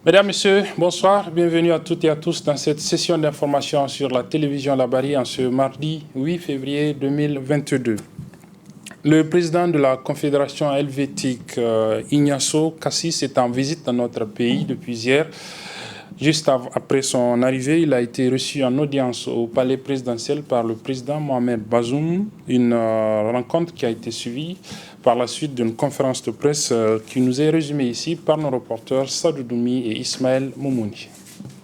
Mesdames, Messieurs, bonsoir. Bienvenue à toutes et à tous dans cette session d'information sur la télévision Labari en ce mardi 8 février 2022. Le président de la Confédération helvétique, Ignacio Cassis, est en visite dans notre pays depuis hier. Juste après son arrivée, il a été reçu en audience au palais présidentiel par le président Mohamed Bazoum, une rencontre qui a été suivie par la suite d'une conférence de presse qui nous est résumée ici par nos reporters Sadou Doumi et Ismaël Moumouni.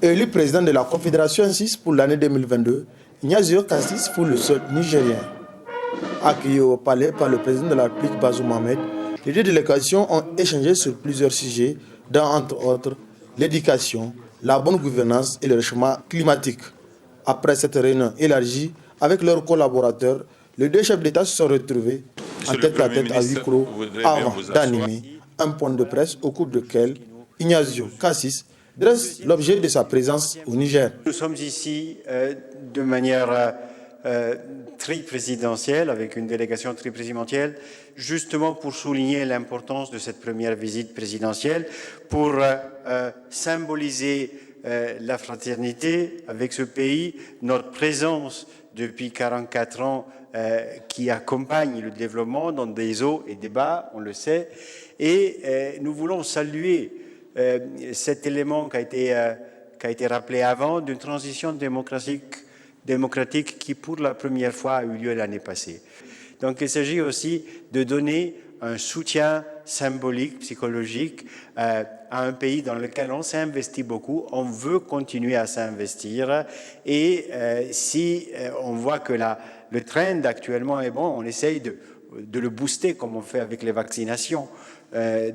Élu président de la Confédération 6 pour l'année 2022, Ignacio Cassis foule le sol nigérien. Accueilli au palais par le président de la République Bazoum Mohamed, les deux délégations ont échangé sur plusieurs sujets, dont entre autres l'éducation, la bonne gouvernance et le réchauffement climatique. Après cette réunion élargie avec leurs collaborateurs, les deux chefs d'État se sont retrouvés en tête à tête à huis clos avant d'animer un point de presse au cours duquel Ignacio Cassis dresse l'objet de sa présence au Niger. Nous sommes ici de manière triprésidentielle, avec une délégation triprésidentielle, justement pour souligner l'importance de cette première visite présidentielle, pour symboliser la fraternité avec ce pays, notre présence depuis 44 ans qui accompagne le développement dans des hauts et des bas, on le sait, et nous voulons saluer cet élément qui a été rappelé avant, d'une transition démocratique qui, pour la première fois, a eu lieu l'année passée. Donc, il s'agit aussi de donner un soutien symbolique, psychologique à un pays dans lequel on s'investit beaucoup, on veut continuer à s'investir et si on voit que le trend actuellement est bon, on essaye de le booster comme on fait avec les vaccinations.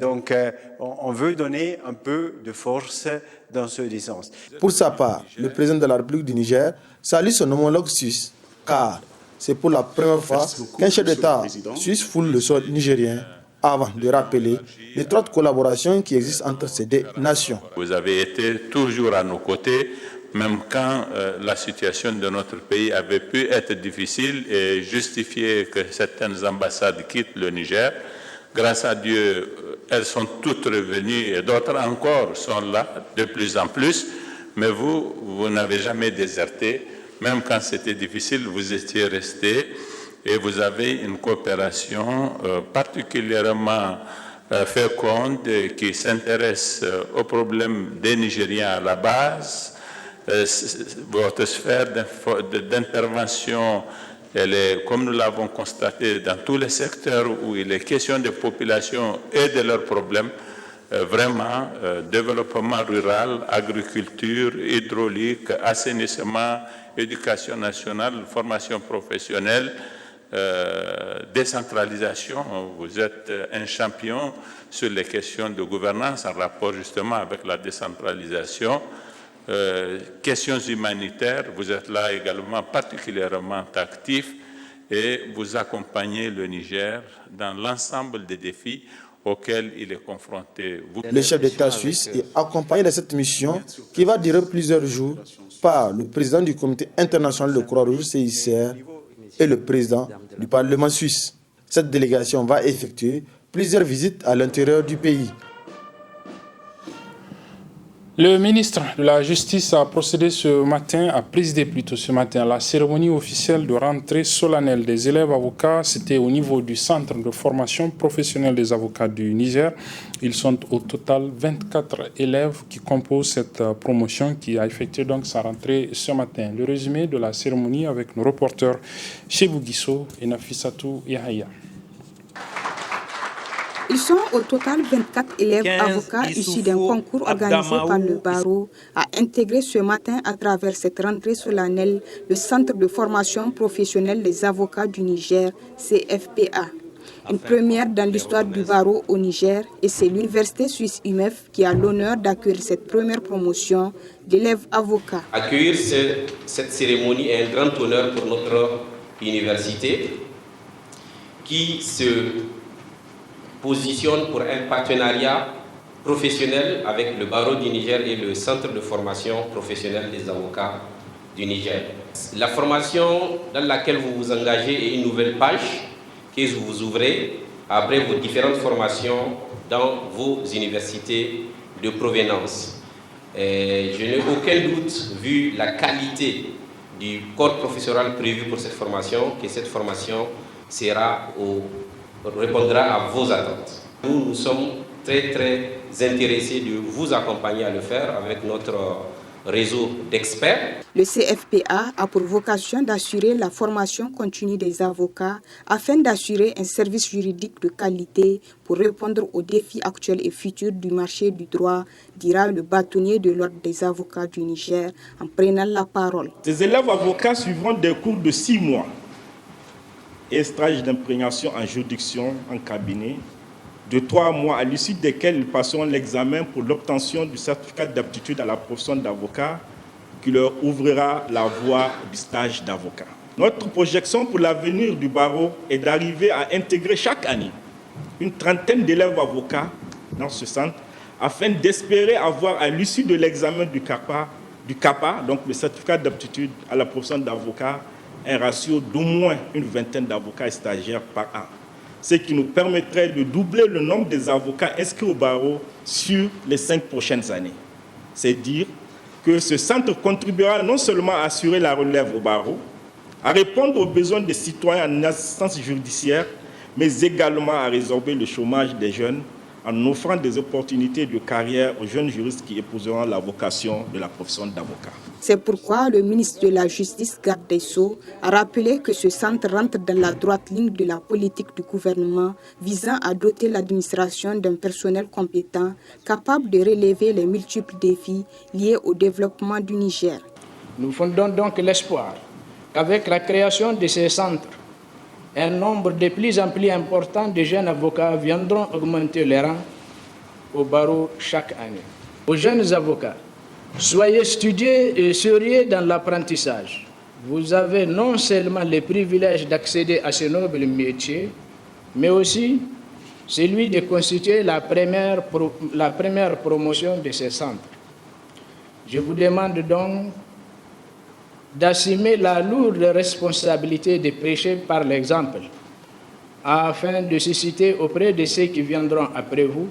Donc, on veut donner un peu de force dans ce sens. Pour sa part, le président de la République du Niger salue son homologue suisse, car c'est pour la première fois qu'un chef d'État suisse foule le sol nigérien, avant de rappeler l'étroite collaboration qui existe entre ces deux nations. Vous avez été toujours à nos côtés, même quand la situation de notre pays avait pu être difficile et justifier que certaines ambassades quittent le Niger. Grâce à Dieu, elles sont toutes revenues et d'autres encore sont là de plus en plus. Mais vous n'avez jamais déserté. Même quand c'était difficile, vous étiez restés et vous avez une coopération particulièrement féconde qui s'intéresse aux problèmes des Nigériens à la base. Votre sphère d'intervention, elle est, comme nous l'avons constaté, dans tous les secteurs où il est question de population et de leurs problèmes, vraiment, développement rural, agriculture, hydraulique, assainissement, éducation nationale, formation professionnelle, décentralisation. Vous êtes un champion sur les questions de gouvernance en rapport justement avec la décentralisation. Questions humanitaires, vous êtes là également particulièrement actif et vous accompagnez le Niger dans l'ensemble des défis auxquels il est confronté. Le chef d'État suisse est accompagné de cette mission qui va durer plusieurs jours par le président du Comité international de Croix-Rouge CICR et le président du Parlement suisse. Cette délégation va effectuer plusieurs visites à l'intérieur du pays. Le ministre de la Justice a procédé a présidé ce matin la cérémonie officielle de rentrée solennelle des élèves avocats. C'était au niveau du centre de formation professionnelle des avocats du Niger. Ils sont au total 24 élèves qui composent cette promotion qui a effectué donc sa rentrée ce matin. Le résumé de la cérémonie avec nos reporters Chebou Guisso et Nafissatou Yahaya. Ils sont au total 24 élèves avocats issus d'un concours organisé par le barreau à intégrer ce matin à travers cette rentrée solennelle le Centre de formation professionnelle des avocats du Niger, CFPA. Une première dans l'histoire du barreau au Niger et c'est l'université suisse UMEF qui a l'honneur d'accueillir cette première promotion d'élèves avocats. Accueillir cette cérémonie est un grand honneur pour notre université qui se positionne pour un partenariat professionnel avec le barreau du Niger et le centre de formation professionnelle des avocats du Niger. La formation dans laquelle vous vous engagez est une nouvelle page que vous ouvrez après vos différentes formations dans vos universités de provenance. Et je n'ai aucun doute, vu la qualité du corps professoral prévu pour cette formation, que cette formation répondra à vos attentes. Nous sommes très intéressés de vous accompagner à le faire avec notre réseau d'experts. Le CFPA a pour vocation d'assurer la formation continue des avocats afin d'assurer un service juridique de qualité pour répondre aux défis actuels et futurs du marché du droit, dira le bâtonnier de l'Ordre des avocats du Niger en prenant la parole. Ces élèves avocats suivront des cours de 6 mois et stage d'imprégnation en juridiction en cabinet de 3 mois, à l'issue desquels ils passeront l'examen pour l'obtention du certificat d'aptitude à la profession d'avocat qui leur ouvrira la voie du stage d'avocat. Notre projection pour l'avenir du barreau est d'arriver à intégrer chaque année une trentaine d'élèves avocats dans ce centre afin d'espérer avoir à l'issue de l'examen du CAPA, donc le certificat d'aptitude à la profession d'avocat, un ratio d'au moins une vingtaine d'avocats et stagiaires par an, ce qui nous permettrait de doubler le nombre des avocats inscrits au barreau sur les 5 prochaines années. C'est dire que ce centre contribuera non seulement à assurer la relève au barreau, à répondre aux besoins des citoyens en assistance judiciaire, mais également à résorber le chômage des jeunes en offrant des opportunités de carrière aux jeunes juristes qui épouseront la vocation de la profession d'avocat. C'est pourquoi le ministre de la Justice, garde des Sceaux, a rappelé que ce centre rentre dans la droite ligne de la politique du gouvernement visant à doter l'administration d'un personnel compétent capable de relever les multiples défis liés au développement du Niger. Nous fondons donc l'espoir qu'avec la création de ces centres, un nombre de plus en plus important de jeunes avocats viendront augmenter les rangs au barreau chaque année. Aux jeunes avocats, soyez studieux et sérieux dans l'apprentissage. Vous avez non seulement le privilège d'accéder à ce noble métier, mais aussi celui de constituer la première promotion de ces centres. Je vous demande donc d'assumer la lourde responsabilité de prêcher par l'exemple, afin de susciter auprès de ceux qui viendront après vous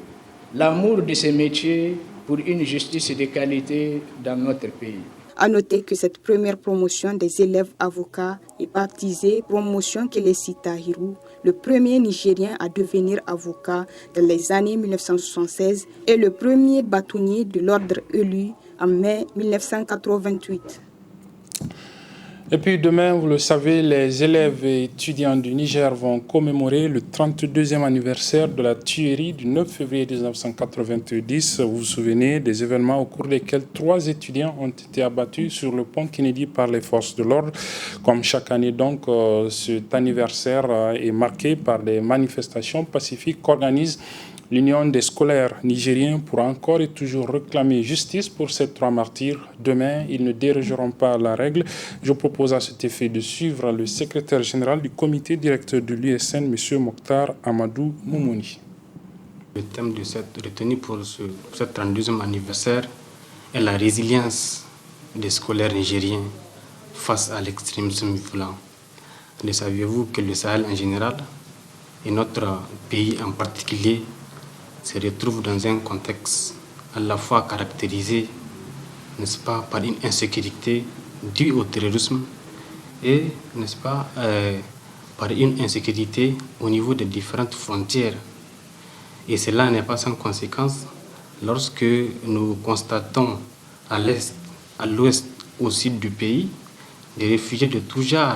l'amour de ce métier pour une justice de qualité dans notre pays. À noter que cette première promotion des élèves avocats est baptisée Promotion Kelesi Tahirou, le premier Nigérien à devenir avocat dans les années 1976 et le premier bâtonnier de l'ordre élu en mai 1988. Et puis demain, vous le savez, les élèves et étudiants du Niger vont commémorer le 32e anniversaire de la tuerie du 9 février 1990. Vous vous souvenez des événements au cours desquels 3 étudiants ont été abattus sur le pont Kennedy par les forces de l'ordre. Comme chaque année, donc, cet anniversaire est marqué par des manifestations pacifiques qu'organise l'Union des scolaires nigériens pour encore et toujours réclamer justice pour ces 3 martyrs. Demain, ils ne dérogeront pas à la règle. Je propose à cet effet de suivre le secrétaire général du comité directeur de l'USN, M. Mokhtar Amadou Moumouni. Le thème de cette retenue pour ce 32e anniversaire est la résilience des scolaires nigériens face à l'extrémisme violent. Le saviez-vous que le Sahel en général et notre pays en particulier se retrouve dans un contexte à la fois caractérisé, n'est-ce pas, par une insécurité due au terrorisme et, n'est-ce pas, par une insécurité au niveau des différentes frontières. Et cela n'est pas sans conséquence lorsque nous constatons à l'est, à l'ouest, au sud du pays, des réfugiés de tout genre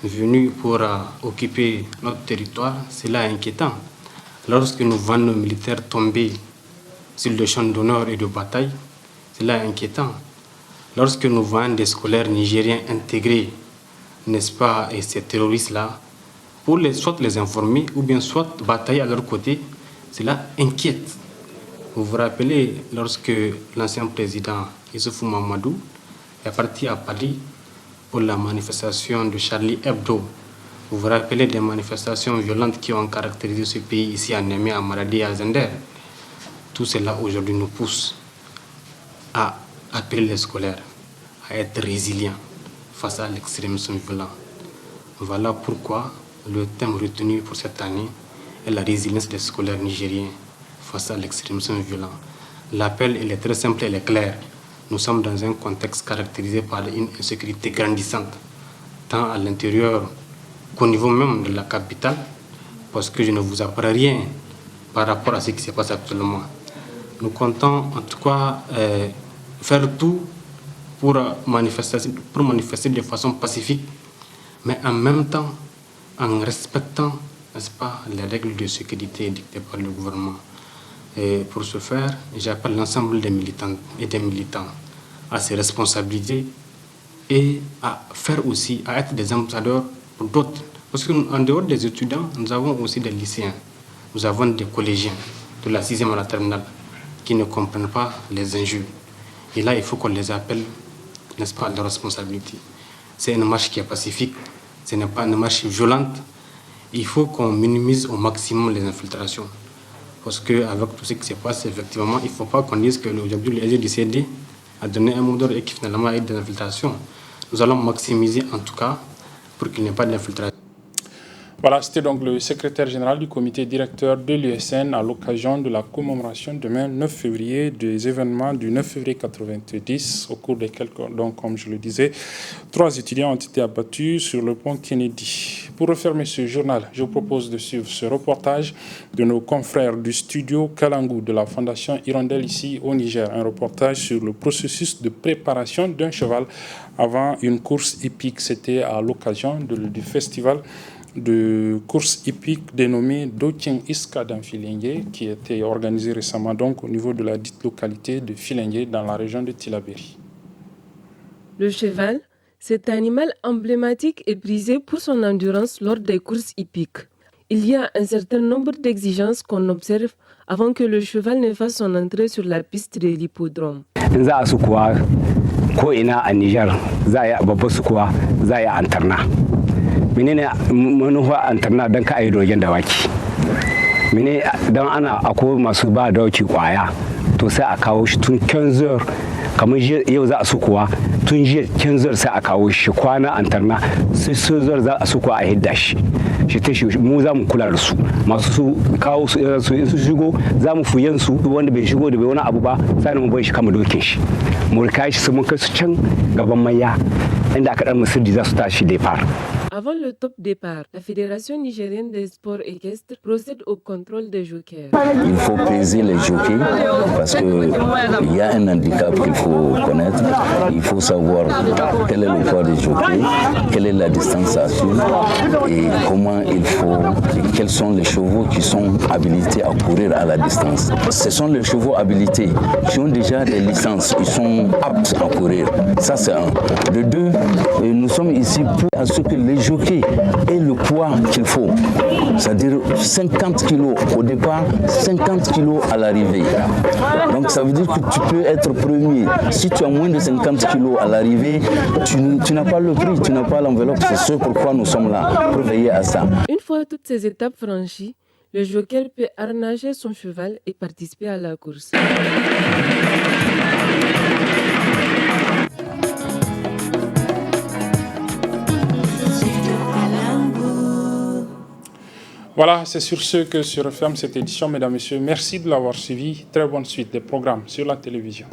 venus pour occuper notre territoire. Cela est inquiétant. Lorsque nous voyons nos militaires tomber sur le champ d'honneur et de bataille, cela est inquiétant. Lorsque nous voyons des scolaires nigériens intégrés, n'est-ce pas, et ces terroristes-là, pour soit les informer ou bien soit batailler à leur côté, cela inquiète. Vous vous rappelez, lorsque l'ancien président Issoufou Mamadou est parti à Paris pour la manifestation de Charlie Hebdo, vous vous rappelez des manifestations violentes qui ont caractérisé ce pays ici à Niamey, à Maradi et à Zender. Tout cela aujourd'hui nous pousse à appeler les scolaires à être résilients face à l'extrémisme violent. Voilà pourquoi le thème retenu pour cette année est la résilience des scolaires nigériens face à l'extrémisme violent. L'appel, il est très simple et il est clair. Nous sommes dans un contexte caractérisé par une insécurité grandissante, tant à l'intérieur qu'au niveau même de la capitale, parce que je ne vous apprends rien par rapport à ce qui se passe actuellement. Nous comptons en tout cas faire tout pour manifester de façon pacifique, mais en même temps en respectant, n'est-ce pas, les règles de sécurité dictées par le gouvernement. Et pour ce faire, j'appelle l'ensemble des militantes et des militants à se responsabiliser et à faire aussi, à être des ambassadeurs pour d'autres. Parce qu'en dehors des étudiants, nous avons aussi des lycéens, nous avons des collégiens de la 6e à la terminale qui ne comprennent pas les injures. Et là, il faut qu'on les appelle, n'est-ce pas, à leur responsabilité. C'est une marche qui est pacifique, ce n'est pas une marche violente. Il faut qu'on minimise au maximum les infiltrations. Parce qu'avec tout ce qui se passe, effectivement, il ne faut pas qu'on dise que aujourd'hui, les lycéens a donné un mot d'ordre et qui finalement a eu des infiltrations. Nous allons maximiser en tout cas pour qu'il n'y ait pas d'infiltration. Voilà, c'était donc le secrétaire général du comité directeur de l'USN à l'occasion de la commémoration demain 9 février des événements du 9 février 1990, au cours desquels, donc, comme je le disais, 3 étudiants ont été abattus sur le pont Kennedy. Pour refermer ce journal, je vous propose de suivre ce reportage de nos confrères du studio Kalangu de la Fondation Hirondelle ici au Niger. Un reportage sur le processus de préparation d'un cheval avant une course hippique. C'était à l'occasion du festival de course hippique dénommé Doking Iska dans Filengue, qui a été organisé récemment donc au niveau de la dite localité de Filengue dans la région de Tillabéri. Le cheval, cet animal emblématique est prisé pour son endurance lors des courses hippiques. Il y a un certain nombre d'exigences qu'on observe avant que le cheval ne fasse son entrée sur la piste de l'hippodrome. menene manufa antarna don ka ayi dogen dawaki mene don ana akwai masu ba dawaki kwaya to sai a kawo shi tun 15 kamar yau za a sukuwa tun jiya 15 sai a kawo shi kwana antarna sai 16 za a sukuwa a hidda shi ta shi mu za mu kula da su masu su kawo su shigo za mu fuyen su wanda bai shigo da bai wani abu ba sai mu bai shi kama dokin shi mu rika shi su mun kai su can gaban maya inda aka dan musirdi za su tashi da far. Avant le top départ, la Fédération nigérienne des sports équestres procède au contrôle des jockeys. Il faut peser les jockeys parce qu'il y a un handicap qu'il faut connaître. Il faut savoir quel est le poids des jockeys, quelle est la distance à suivre et comment il faut, et quels sont les chevaux qui sont habilités à courir à la distance. Ce sont les chevaux habilités qui ont déjà des licences, ils sont aptes à courir. Ça c'est un. De deux, nous sommes ici pour à ce que les jockeys aient le poids qu'il faut. C'est-à-dire 50 kilos au départ, 50 kilos à l'arrivée. Donc ça veut dire que tu peux être premier. Si tu as moins de 50 kilos à l'arrivée, tu n'as pas le prix, tu n'as pas l'enveloppe. C'est ce pourquoi nous sommes là, pour veiller à ça. Une fois toutes ces étapes franchies, le jockey peut harnacher son cheval et participer à la course. Voilà, c'est sur ce que se referme cette édition, mesdames et messieurs. Merci de l'avoir suivi. Très bonne suite des programmes sur la télévision.